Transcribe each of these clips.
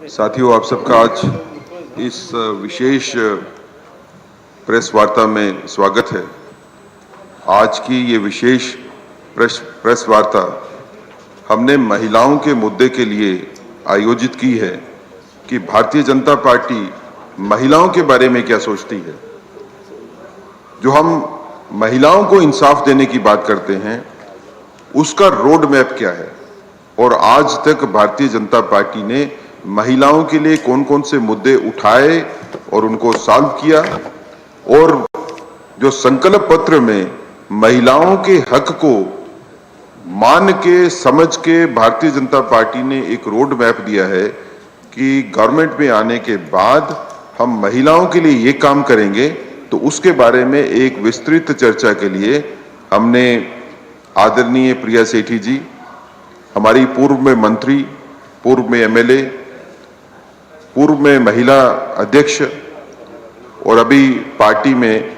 साथियों, आप सबका आज इस विशेष प्रेस वार्ता में स्वागत है। आज की ये विशेष प्रेस वार्ता हमने महिलाओं के मुद्दे के लिए आयोजित की है कि भारतीय जनता पार्टी महिलाओं के बारे में क्या सोचती है। जो हम महिलाओं को इंसाफ देने की बात करते हैं, उसका रोड मैप क्या है और आज तक भारतीय जनता पार्टी ने महिलाओं के लिए कौन कौन से मुद्दे उठाए और उनको सॉल्व किया, और जो संकल्प पत्र में महिलाओं के हक को मान के समझ के भारतीय जनता पार्टी ने एक रोड मैप दिया है कि गवर्नमेंट में आने के बाद हम महिलाओं के लिए ये काम करेंगे। तो उसके बारे में एक विस्तृत चर्चा के लिए हमने आदरणीय प्रिया सेठी जी, हमारी पूर्व में मंत्री, पूर्व में एमएलए, पूर्व में महिला अध्यक्ष और अभी पार्टी में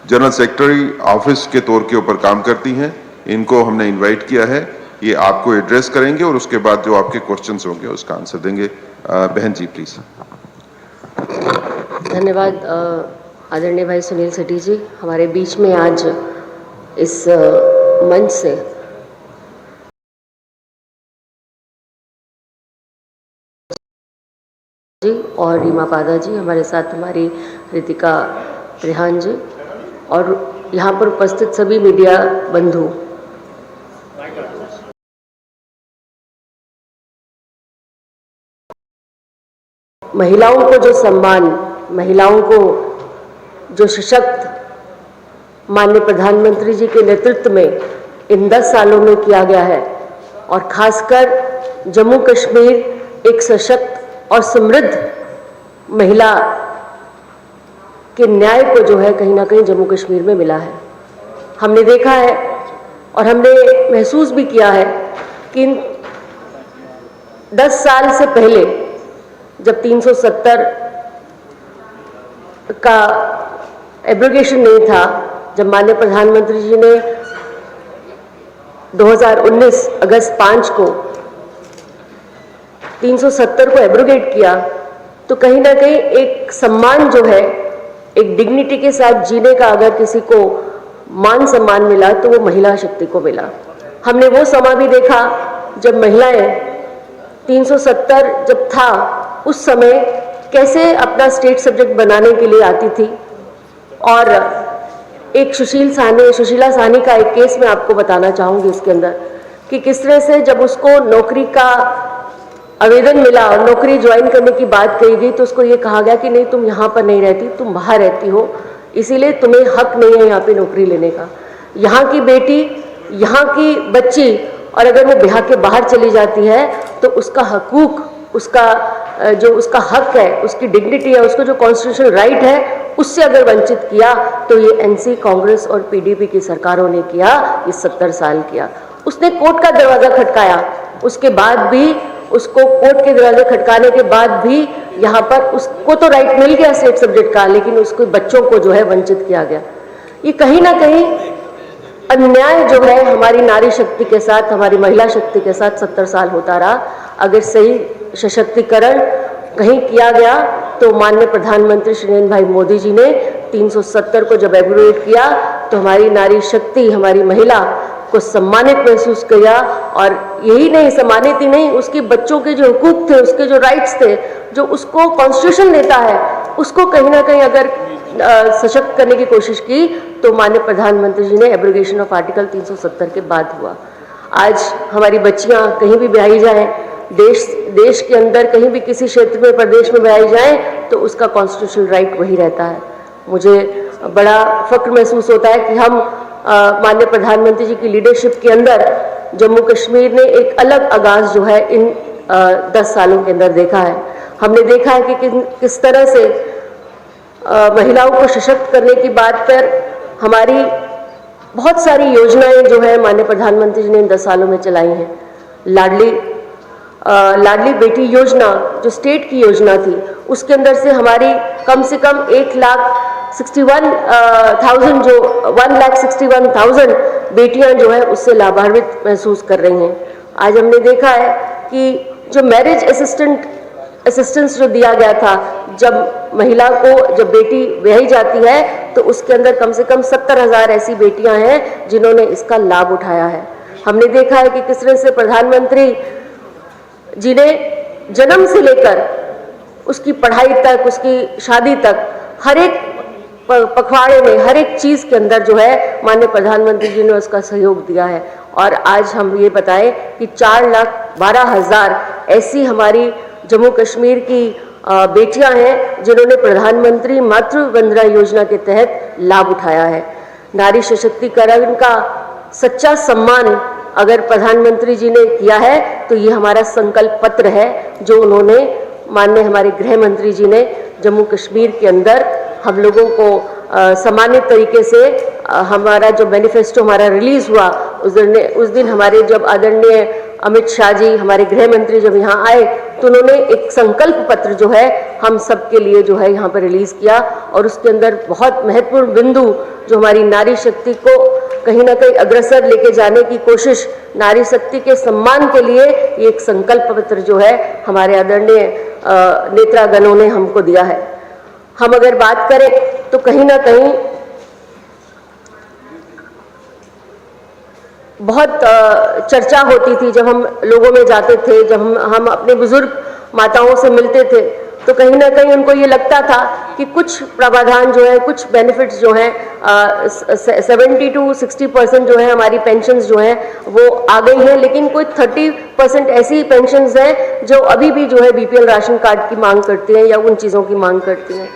जनरल सेक्रेटरी ऑफिस के तौर के ऊपर काम करती हैं, इनको हमने इनवाइट किया है। ये आपको एड्रेस करेंगे और उसके बाद जो आपके क्वेश्चंस होंगे उसका आंसर देंगे। बहन जी प्लीज। धन्यवाद आदरणीय भाई सुनील सेठी जी, हमारे बीच में आज इस मंच से जी और रीमा पादा जी, हमारे साथ हमारी रितिका रेहान जी और यहाँ पर उपस्थित सभी मीडिया बंधु। महिलाओं को जो सम्मान, महिलाओं को जो सशक्त माननीय प्रधानमंत्री जी के नेतृत्व में इन 10 सालों में किया गया है, और खासकर जम्मू कश्मीर एक सशक्त और समृद्ध महिला के न्याय को जो है कहीं ना कहीं जम्मू कश्मीर में मिला है। हमने देखा है और हमने महसूस भी किया है कि 10 साल से पहले जब 370 का एब्रोगेशन नहीं था, जब माननीय प्रधानमंत्री जी ने 2019 अगस्त 5 को 370 को एब्रोगेट किया, तो कहीं ना कहीं एक सम्मान जो है, एक डिग्निटी के साथ जीने का अगर किसी को मान सम्मान मिला तो वो महिला शक्ति को मिला। हमने वो समा भी देखा जब महिलाएं 370 जब था उस समय कैसे अपना स्टेट सब्जेक्ट बनाने के लिए आती थी। और एक सुशीला साहनी का एक केस मैं आपको बताना चाहूँगी इसके अंदर कि किस तरह से जब उसको नौकरी का आवेदन मिला और नौकरी ज्वाइन करने की बात कही गई तो उसको ये कहा गया कि नहीं, तुम यहाँ पर नहीं रहती, तुम बाहर रहती हो, इसीलिए तुम्हें हक नहीं है यहाँ पे नौकरी लेने का। यहाँ की बेटी, यहाँ की बच्ची, और अगर वो बिहार के बाहर चली जाती है तो उसका हकूक, उसका जो उसका हक है, उसकी डिग्निटी है, उसको जो कॉन्स्टिट्यूशनल राइट है, उससे अगर वंचित किया तो ये एनसी, कांग्रेस और पीडीपी की सरकारों ने किया, ये 70 साल किया। उसने कोर्ट का दरवाजा खटकाया, उसके बाद भी उसको कोर्ट के दरवाजे खटकाने के बाद भी यहाँ पर उसको तो राइट मिल गया स्टेट सब्जेक्ट का, लेकिन उसको बच्चों को जो है वंचित किया गया। ये कहीं ना कहीं अन्याय जो है हमारी नारी शक्ति के साथ, हमारी महिला शक्ति के साथ 70 साल होता रहा। अगर सही सशक्तिकरण कहीं किया गया तो माननीय प्रधानमंत्री श्री नरेंद्र भाई मोदी जी ने 370 को जब एब्रोगेट किया तो हमारी नारी शक्ति, हमारी महिला को सम्मानित महसूस किया। और यही नहीं, सम्मानित ही नहीं, उसके बच्चों के जो हुकूक थे, उसके जो राइट्स थे, जो उसको कॉन्स्टिट्यूशन देता है, उसको कहीं ना कहीं अगर सशक्त करने की कोशिश की तो माननीय प्रधानमंत्री जी ने एब्रोगेशन ऑफ आर्टिकल 370 के बाद हुआ। आज हमारी बच्चियां कहीं भी ब्याही जाएं, देश के अंदर कहीं भी किसी क्षेत्र में, प्रदेश में ब्याही जाएं तो उसका कॉन्स्टिट्यूशनल राइट वही रहता है। मुझे बड़ा फख्र महसूस होता है कि हम माननीय प्रधानमंत्री जी की लीडरशिप के अंदर जम्मू कश्मीर ने एक अलग आगाज जो है इन 10 सालों के अंदर देखा है। हमने देखा है कि किस तरह से महिलाओं को सशक्त करने की बात पर हमारी बहुत सारी योजनाएं जो है माननीय प्रधानमंत्री जी ने इन 10 सालों में चलाई हैं। लाडली बेटी योजना जो स्टेट की योजना थी, उसके अंदर से हमारी कम से कम 1 लाख 61,000 जो 1,61,000 बेटियां जो है उससे लाभान्वित महसूस कर रही हैं। आज हमने देखा है कि जो मैरिज असिस्टेंस जो दिया गया था, जब महिला को जब बेटी ब्याही जाती है तो उसके अंदर कम से कम 70,000 ऐसी बेटियां हैं जिन्होंने इसका लाभ उठाया है। हमने देखा है कि किस तरह से प्रधानमंत्री जी ने जन्म से लेकर उसकी पढ़ाई तक, उसकी शादी तक, हर एक पखवाड़े में, हर एक चीज के अंदर जो है माननीय प्रधानमंत्री जी ने उसका सहयोग दिया है। और आज हम ये बताएं कि 4,12,000 ऐसी हमारी जम्मू कश्मीर की बेटियां हैं जिन्होंने प्रधानमंत्री मातृ वंदना योजना के तहत लाभ उठाया है। नारी सशक्तिकरण का सच्चा सम्मान अगर प्रधानमंत्री जी ने किया है तो ये हमारा संकल्प पत्र है जो उन्होंने माननीय हमारे गृह मंत्री जी ने जम्मू कश्मीर के अंदर हम लोगों को सामान्य तरीके से हमारा जो मैनिफेस्टो हमारा रिलीज हुआ उस दिन हमारे जब आदरणीय अमित शाह जी हमारे गृह मंत्री जब यहाँ आए तो उन्होंने एक संकल्प पत्र जो है हम सब के लिए जो है यहाँ पर रिलीज किया। और उसके अंदर बहुत महत्वपूर्ण बिंदु जो हमारी नारी शक्ति को कहीं ना कहीं अग्रसर लेके जाने की कोशिश, नारी शक्ति के सम्मान के लिए ये एक संकल्प पत्र जो है हमारे आदरणीय नेत्रागणों ने हमको दिया है। हम अगर बात करें तो कहीं ना कहीं बहुत चर्चा होती थी जब हम लोगों में जाते थे, जब हम अपने बुजुर्ग माताओं से मिलते थे तो कहीं ना कहीं उनको ये लगता था कि कुछ प्रावधान जो है, कुछ बेनिफिट्स जो हैं 70 to 60% जो है हमारी पेंशन्स जो हैं वो आ गई हैं, लेकिन कोई 30% ऐसी पेंशन्स हैं जो अभी भी जो है बीपीएल राशन कार्ड की मांग करती हैं या उन चीज़ों की मांग करती हैं।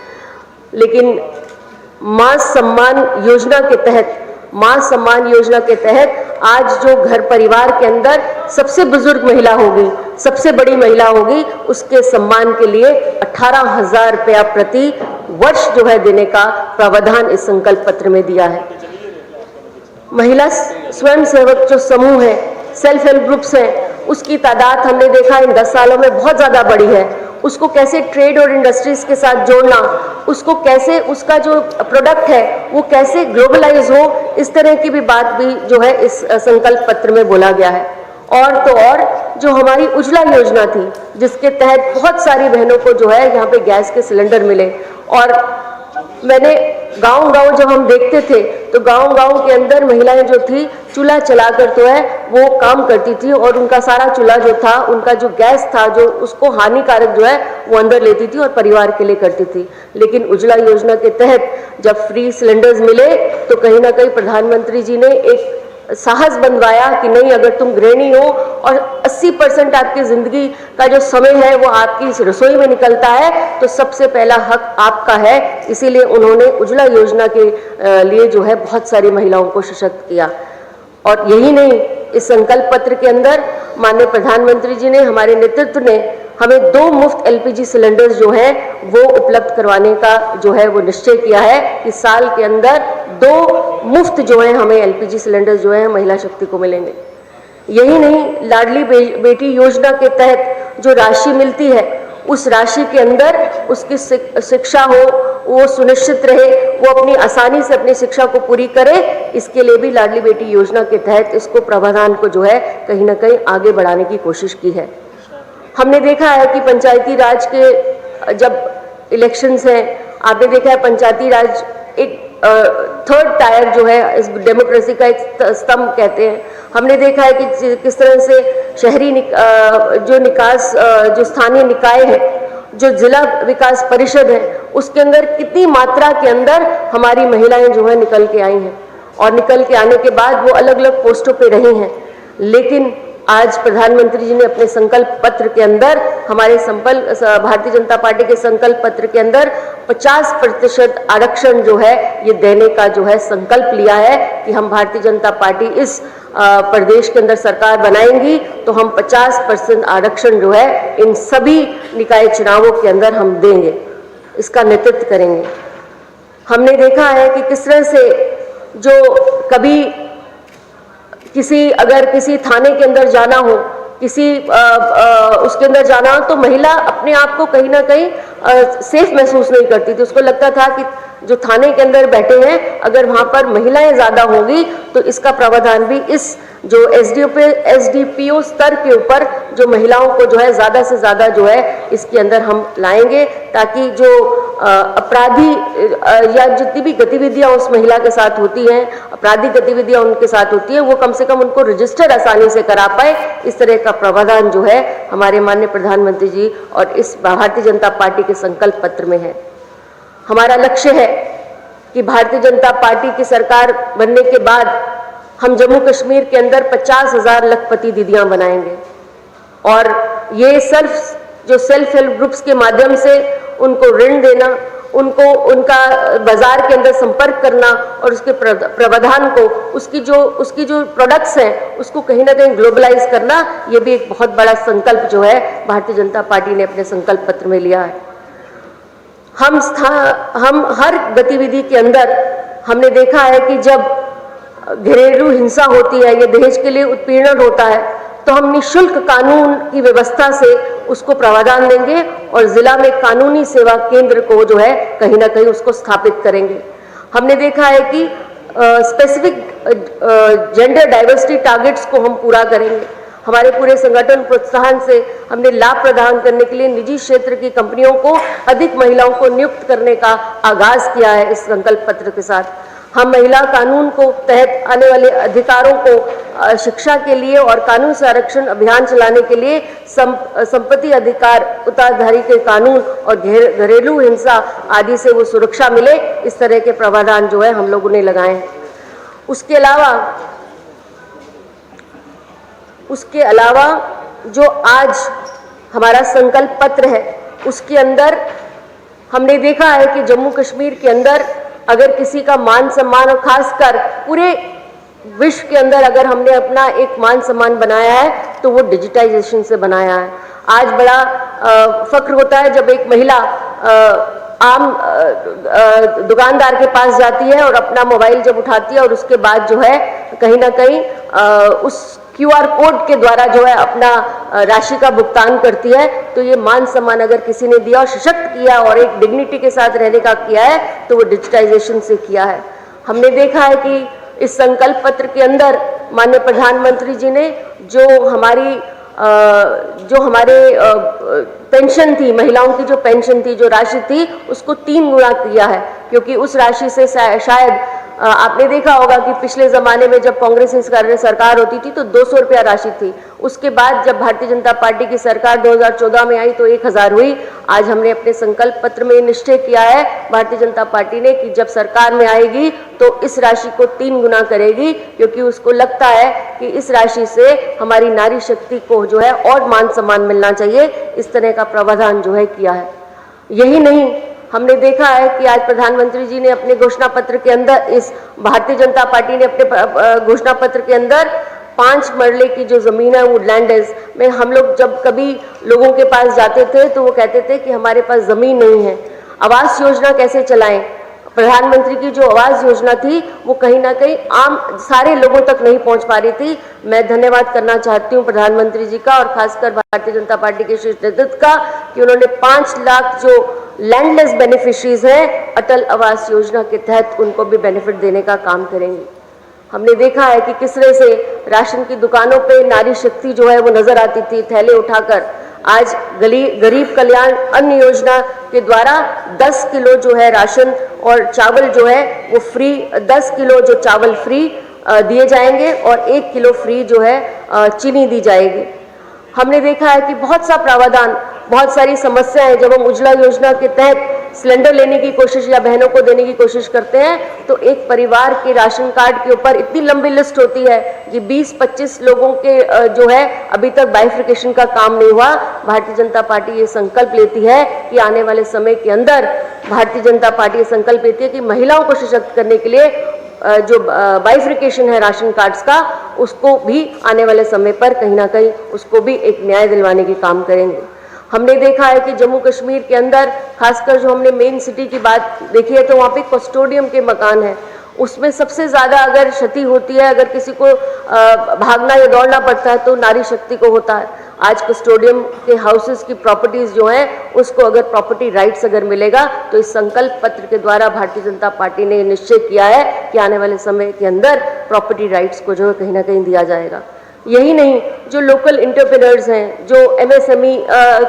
लेकिन मां सम्मान योजना के तहत आज जो घर परिवार के अंदर सबसे बुजुर्ग महिला होगी, सबसे बड़ी महिला होगी, उसके सम्मान के लिए 18,000 रुपया प्रति वर्ष जो है देने का प्रावधान इस संकल्प पत्र में दिया है। महिला स्वयं सेवक जो समूह है, सेल्फ हेल्प ग्रुप्स हैं, उसकी तादाद हमने देखा इन 10 सालों में बहुत ज़्यादा बढ़ी है। उसको कैसे ट्रेड और इंडस्ट्रीज के साथ जोड़ना, उसको कैसे उसका जो प्रोडक्ट है वो कैसे ग्लोबलाइज हो, इस तरह की भी बात भी जो है इस संकल्प पत्र में बोला गया है। और तो और जो हमारी उज्ज्वला योजना थी जिसके तहत बहुत सारी बहनों को जो है यहाँ पे गैस के सिलेंडर मिले, और मैंने गांव-गांव जब हम देखते थे तो गांव-गांव के अंदर महिलाएं जो थी चूल्हा चलाकर तो है वो काम करती थी और उनका सारा चूल्हा जो था, उनका जो गैस था जो उसको हानिकारक जो है वो अंदर लेती थी और परिवार के लिए करती थी। लेकिन उज्ज्वला योजना के तहत जब फ्री सिलेंडर्स मिले तो कहीं ना कहीं प्रधानमंत्री जी ने एक साहस बंधवाया कि नहीं, अगर तुम गृहिणी हो और 80% आपकी जिंदगी का जो समय है वो आपकी इस रसोई में निकलता है तो सबसे पहला हक आपका है। इसीलिए उन्होंने उज्ज्वला योजना के लिए जो है बहुत सारी महिलाओं को सशक्त किया। और यही नहीं, इस संकल्प पत्र के अंदर माननीय प्रधानमंत्री जी ने, हमारे नेतृत्व ने हमें 2 मुफ्त एलपीजी सिलेंडर्स जो हैं वो उपलब्ध करवाने का जो है वो निश्चय किया है कि साल के अंदर 2 मुफ्त जो है हमें एलपीजी सिलेंडर्स जो है महिला शक्ति को मिलेंगे। यही नहीं, लाडली बेटी योजना के तहत जो राशि मिलती है उस राशि के अंदर उसकी शिक्षा हो, वो सुनिश्चित रहे, वो अपनी आसानी से अपनी शिक्षा को पूरी करे, इसके लिए भी लाडली बेटी योजना के तहत इसको प्रावधान को जो है कहीं ना कहीं आगे बढ़ाने की कोशिश की है। हमने देखा है कि पंचायती राज के जब इलेक्शंस हैं, आपने देखा है पंचायती राज एक थर्ड टायर जो है इस डेमोक्रेसी का एक स्तंभ कहते हैं। हमने देखा है कि किस तरह से शहरी जो स्थानीय निकाय है, जो जिला विकास परिषद है, उसके अंदर कितनी मात्रा के अंदर हमारी महिलाएं जो है निकल के आई हैं और निकल के आने के बाद वो अलग अलग पोस्टों पे रही हैं। लेकिन आज प्रधानमंत्री जी ने अपने संकल्प पत्र के अंदर, हमारे भारतीय जनता पार्टी के संकल्प पत्र के अंदर 50% आरक्षण जो है ये देने का जो है संकल्प लिया है कि हम भारतीय जनता पार्टी इस प्रदेश के अंदर सरकार बनाएंगी तो हम 50% आरक्षण जो है इन सभी निकाय चुनावों के अंदर हम देंगे, इसका नेतृत्व करेंगे। हमने देखा है कि किस तरह से जो कभी अगर किसी थाने के अंदर जाना हो, उसके अंदर जाना हो तो महिला अपने आप को कहीं ना कहीं सेफ महसूस नहीं करती थी। उसको लगता था कि जो थाने के अंदर बैठे हैं, अगर वहाँ पर महिलाएं ज़्यादा होंगी तो इसका प्रावधान भी इस जो एसडीपीओ स्तर के ऊपर जो महिलाओं को जो है ज़्यादा से ज़्यादा जो है इसके अंदर हम लाएंगे, ताकि जो अपराधी या जितनी भी गतिविधियां उस महिला के साथ होती हैं, आपराधिक गतिविधियां उनके साथ होती हैं, वो कम से कम उनको रजिस्टर आसानी से करा पाए। इस तरह का प्रावधान जो है हमारे माननीय प्रधानमंत्री जी और इस भारतीय जनता पार्टी के संकल्प पत्र में है। हमारा लक्ष्य है कि भारतीय जनता पार्टी की सरकार बनने के बाद हम जम्मू कश्मीर के अंदर 50,000 लखपति दीदियां बनाएंगे और ये सेल्फ हेल्प ग्रुप्स के माध्यम से उनको ऋण देना, उनको उनका बाजार के अंदर संपर्क करना और उसके प्रावधान को उसकी जो प्रोडक्ट्स हैं उसको कहीं ना कहीं ग्लोबलाइज करना, ये भी एक बहुत बड़ा संकल्प जो है भारतीय जनता पार्टी ने अपने संकल्प पत्र में लिया है। हम हर गतिविधि के अंदर हमने देखा है कि जब घरेलू हिंसा होती है या दहेज के लिए उत्पीड़न होता है तो हम निःशुल्क कानून की व्यवस्था से उसको प्रावधान देंगे और जिला में कानूनी सेवा केंद्र को जो है कहीं ना कहीं उसको स्थापित करेंगे। हमने देखा है कि स्पेसिफिक जेंडर डाइवर्सिटी टारगेट्स को हम पूरा करेंगे। हमारे पूरे संगठन प्रोत्साहन से हमने लाभ प्रदान करने के लिए निजी क्षेत्र की कंपनियों को अधिक महिलाओं को नियुक्त करने का आगाज किया है। इस संकल्प पत्र के साथ हम महिला कानून को तहत आने वाले अधिकारों को शिक्षा के लिए और कानून से आरक्षण अभियान चलाने के लिए संपत्ति अधिकार उत्तराधिकारी के कानून और घरेलू हिंसा आदि से वो सुरक्षा मिले, इस तरह के प्रावधान जो है हम लोगों ने लगाए हैं। उसके अलावा जो आज हमारा संकल्प पत्र है उसके अंदर हमने देखा है कि जम्मू कश्मीर के अंदर अगर किसी का मान सम्मान और खासकर पूरे विश्व के अंदर अगर हमने अपना एक मान सम्मान बनाया है तो वो डिजिटाइजेशन से बनाया है। आज बड़ा फक्र होता है जब एक महिला आम दुकानदार के पास जाती है और अपना मोबाइल जब उठाती है और उसके बाद जो है कहीं ना कहीं उस QR कोड के द्वारा जो है अपना राशि का भुगतान करती है, तो ये मान सम्मान अगर किसी ने दिया और सशक्त किया और एक डिग्निटी के साथ रहने का किया है तो वो डिजिटाइजेशन से किया है। हमने देखा है कि इस संकल्प पत्र के अंदर माननीय प्रधानमंत्री जी ने जो हमारे पेंशन थी, महिलाओं की जो पेंशन थी, जो राशि थी, उसको 3 गुना किया है, क्योंकि उस राशि से शायद आपने देखा होगा कि पिछले ज़माने में जब कांग्रेस की सरकार होती थी तो 200 रुपया राशि थी। उसके बाद जब भारतीय जनता पार्टी की सरकार 2014 में आई तो 1000 हुई। आज हमने अपने संकल्प पत्र में निश्चय किया है भारतीय जनता पार्टी ने कि जब सरकार में आएगी तो इस राशि को 3 गुना करेगी, क्योंकि उसको लगता है कि इस राशि से हमारी नारी शक्ति को जो है और मान सम्मान मिलना चाहिए। इस तरह का प्रावधान जो है किया है। यही नहीं, हमने देखा है कि आज प्रधानमंत्री जी ने अपने घोषणा पत्र के अंदर, इस भारतीय जनता पार्टी ने अपने घोषणा पत्र के अंदर 5 मरले की जो ज़मीन है वुडलैंड में, हम लोग जब कभी लोगों के पास जाते थे तो वो कहते थे कि हमारे पास ज़मीन नहीं है, आवास योजना कैसे चलाएं। प्रधानमंत्री की जो आवास योजना थी वो कहीं ना कहीं आम सारे लोगों तक नहीं पहुंच पा रही थी। मैं धन्यवाद करना चाहती हूं प्रधानमंत्री जी का और खासकर भारतीय जनता पार्टी के शीर्ष नेतृत्व का कि उन्होंने 5 लाख जो लैंडलेस बेनिफिशरीज हैं अटल आवास योजना के तहत उनको भी बेनिफिट देने का काम करेंगे। हमने देखा है कि किस तरह से राशन की दुकानों पे नारी शक्ति जो है वो नजर आती थी थैले उठाकर। आज गरीब कल्याण अन्न योजना के द्वारा 10 किलो जो है राशन और चावल जो है वो फ्री, 10 किलो जो चावल फ्री दिए जाएंगे और 1 किलो फ्री जो है चीनी दी जाएगी। हमने देखा है कि बहुत सा प्रावधान, बहुत सारी समस्याएं, जब हम उज्ज्वला योजना के तहत सिलेंडर लेने की कोशिश या बहनों को देने की कोशिश करते हैं तो एक परिवार के राशन कार्ड के ऊपर इतनी लंबी लिस्ट होती है कि 20-25 लोगों के जो है अभी तक बाइफर्केशन का काम नहीं हुआ। भारतीय जनता पार्टी ये संकल्प लेती है कि आने वाले समय के अंदर भारतीय जनता पार्टी ये संकल्प लेती है कि महिलाओं को सशक्त करने के लिए जो बाइफर्केशन है राशन कार्ड्स का, उसको भी आने वाले समय पर कहीं ना कहीं उसको भी एक न्याय दिलवाने के काम करेंगे। हमने देखा है कि जम्मू कश्मीर के अंदर खासकर जो हमने मेन सिटी की बात देखी है तो वहाँ पे कस्टोडियम के मकान हैं, उसमें सबसे ज़्यादा अगर क्षति होती है, अगर किसी को भागना या दौड़ना पड़ता है तो नारी शक्ति को होता है। आज कस्टोडियम के हाउसेस की प्रॉपर्टीज जो हैं उसको अगर प्रॉपर्टी राइट्स अगर मिलेगा तो इस संकल्प पत्र के द्वारा भारतीय जनता पार्टी ने निश्चय किया है कि आने वाले समय के अंदर प्रॉपर्टी राइट्स को जो है कहीं ना कहीं दिया जाएगा। यही नहीं, जो लोकल एंटरप्रेन्योर्स हैं, जो एमएसएमई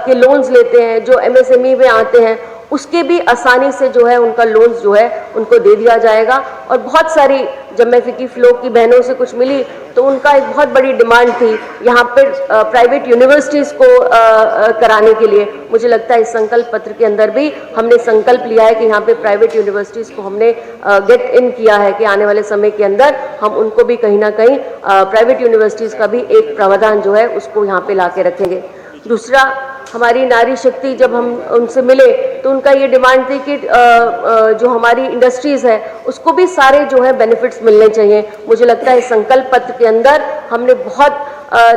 के लोन्स लेते हैं, जो एमएसएमई में आते हैं, उसके भी आसानी से जो है उनका लोन्स जो है उनको दे दिया जाएगा। और बहुत सारी, जब मैं फिकी फ्लो की बहनों से कुछ मिली तो उनका एक बहुत बड़ी डिमांड थी यहाँ पर प्राइवेट यूनिवर्सिटीज़ को कराने के लिए। मुझे लगता है इस संकल्प पत्र के अंदर भी हमने संकल्प लिया है कि यहाँ पे प्राइवेट यूनिवर्सिटीज़ को हमने गेट इन किया है कि आने वाले समय के अंदर हम उनको भी कहीं ना कहीं प्राइवेट यूनिवर्सिटीज़ का भी एक प्रावधान जो है उसको यहाँ पे ला के रखेंगे। दूसरा, हमारी नारी शक्ति, जब हम उनसे मिले तो उनका ये डिमांड थी कि जो हमारी इंडस्ट्रीज़ है उसको भी सारे जो है बेनिफिट्स मिलने चाहिए। मुझे लगता है संकल्प पत्र के अंदर हमने बहुत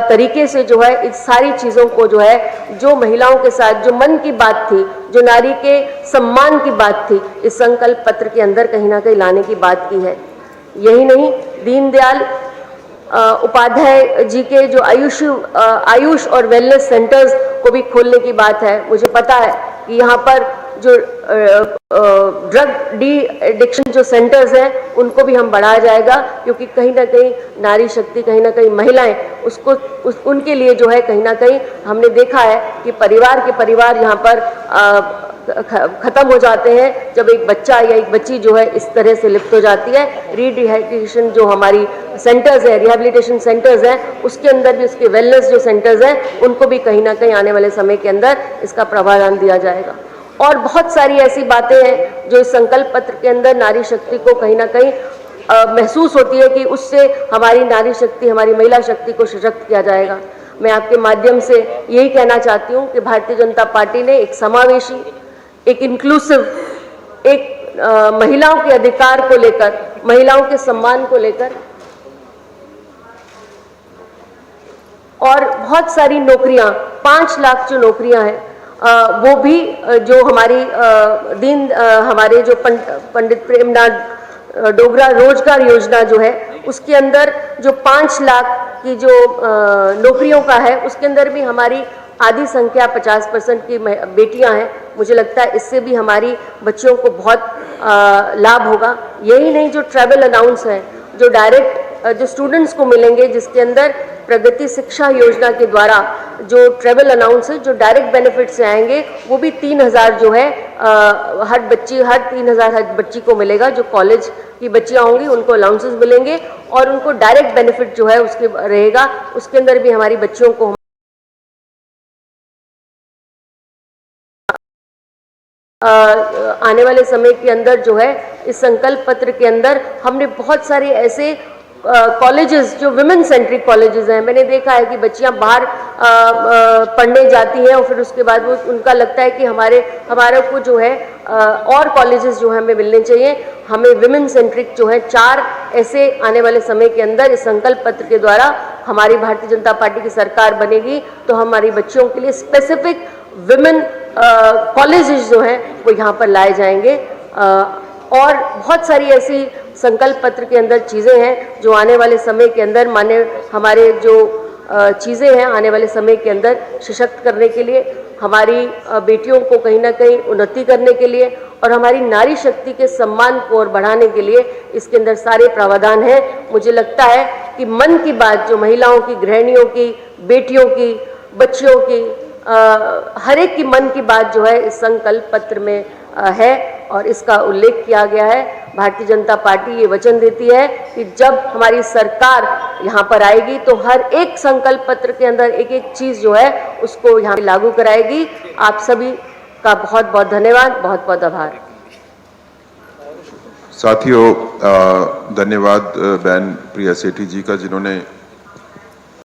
तरीके से जो है इस सारी चीज़ों को जो है, जो महिलाओं के साथ जो मन की बात थी, जो नारी के सम्मान की बात थी, इस संकल्प पत्र के अंदर कहीं ना कहीं लाने की बात की है। यही नहीं, दीनदयाल उपाध्याय जी के जो आयुष और वेलनेस सेंटर्स को भी खोलने की बात है। मुझे पता है कि यहाँ पर जो ड्रग डी एडिक्शन जो सेंटर्स हैं उनको भी हम बढ़ाया जाएगा, क्योंकि कहीं ना कहीं नारी शक्ति, कहीं ना कहीं महिलाएं उनके लिए जो है कहीं ना कहीं हमने देखा है कि परिवार यहाँ पर खत्म हो जाते हैं जब एक बच्चा या एक बच्ची जो है इस तरह से लिप्त हो जाती है। रिहैबिलिटेशन जो हमारी सेंटर्स है, रिहैबिलिटेशन सेंटर्स हैं, उसके अंदर भी उसके वेलनेस जो सेंटर्स हैं उनको भी कहीं ना कहीं आने वाले समय के अंदर इसका प्रावधान दिया जाएगा। और बहुत सारी ऐसी बातें हैं जो इस संकल्प पत्र के अंदर नारी शक्ति को कहीं ना कहीं महसूस होती है कि उससे हमारी नारी शक्ति, हमारी महिला शक्ति को सशक्त किया जाएगा। मैं आपके माध्यम से यही कहना चाहती हूँ कि भारतीय जनता पार्टी ने एक समावेशी, एक इंक्लूसिव, एक महिलाओं के अधिकार को लेकर, महिलाओं के सम्मान को लेकर और बहुत सारी नौकरियां, 5 लाख जो नौकरियां हैं वो भी जो हमारी हमारे जो पंडित प्रेमनाथ डोगरा रोजगार योजना जो है उसके अंदर जो 5 लाख की जो नौकरियों का है उसके अंदर भी हमारी आधी संख्या 50% की बेटियां हैं। मुझे लगता है इससे भी हमारी बच्चियों को बहुत लाभ होगा। यही नहीं, जो ट्रैवल अलाउंस है, जो डायरेक्ट जो स्टूडेंट्स को मिलेंगे, जिसके अंदर प्रगति शिक्षा योजना के द्वारा जो ट्रैवल अलाउंस है, जो डायरेक्ट बेनिफिट से आएंगे, वो भी 3000 जो है हर 3000 हर बच्ची को मिलेगा। जो कॉलेज की बच्चियां होंगी उनको अलाउंसेस मिलेंगे और उनको डायरेक्ट बेनिफिट जो है उसके रहेगा। उसके अंदर भी हमारी बच्चियों को आने वाले समय के अंदर जो है इस संकल्प पत्र के अंदर हमने बहुत सारे ऐसे कॉलेजेस जो विमेन सेंट्रिक कॉलेजेस हैं, मैंने देखा है कि बच्चियां बाहर पढ़ने जाती हैं और फिर उसके बाद वो उनका लगता है कि हमारे को जो है और कॉलेजेस जो है हमें मिलने चाहिए। हमें विमेन सेंट्रिक जो है 4 ऐसे आने वाले समय के अंदर इस संकल्प पत्र के द्वारा हमारी भारतीय जनता पार्टी की सरकार बनेगी तो हमारी बच्चियों के लिए स्पेसिफिक विमेन कॉलेजेस जो हैं वो यहाँ पर लाए जाएंगे। और बहुत सारी ऐसी संकल्प पत्र के अंदर चीज़ें हैं जो आने वाले समय के अंदर हमारे जो चीज़ें हैं आने वाले समय के अंदर सशक्त करने के लिए, हमारी बेटियों को कहीं ना कहीं उन्नति करने के लिए और हमारी नारी शक्ति के सम्मान को और बढ़ाने के लिए इसके अंदर सारे प्रावधान हैं। मुझे लगता है कि मन की बात जो महिलाओं की, गृहिणियों की, बेटियों की, बच्चियों की, हर एक की मन की बात जो है इस संकल्प पत्र में है और इसका उल्लेख किया गया है। भारतीय जनता पार्टी ये वचन देती है कि जब हमारी सरकार यहाँ पर आएगी तो हर एक संकल्प पत्र के अंदर एक एक चीज़ जो है उसको यहाँ पे लागू कराएगी। आप सभी का बहुत बहुत धन्यवाद, बहुत बहुत आभार। साथियों, धन्यवाद बहन प्रिया सेठी जी का, जिन्होंने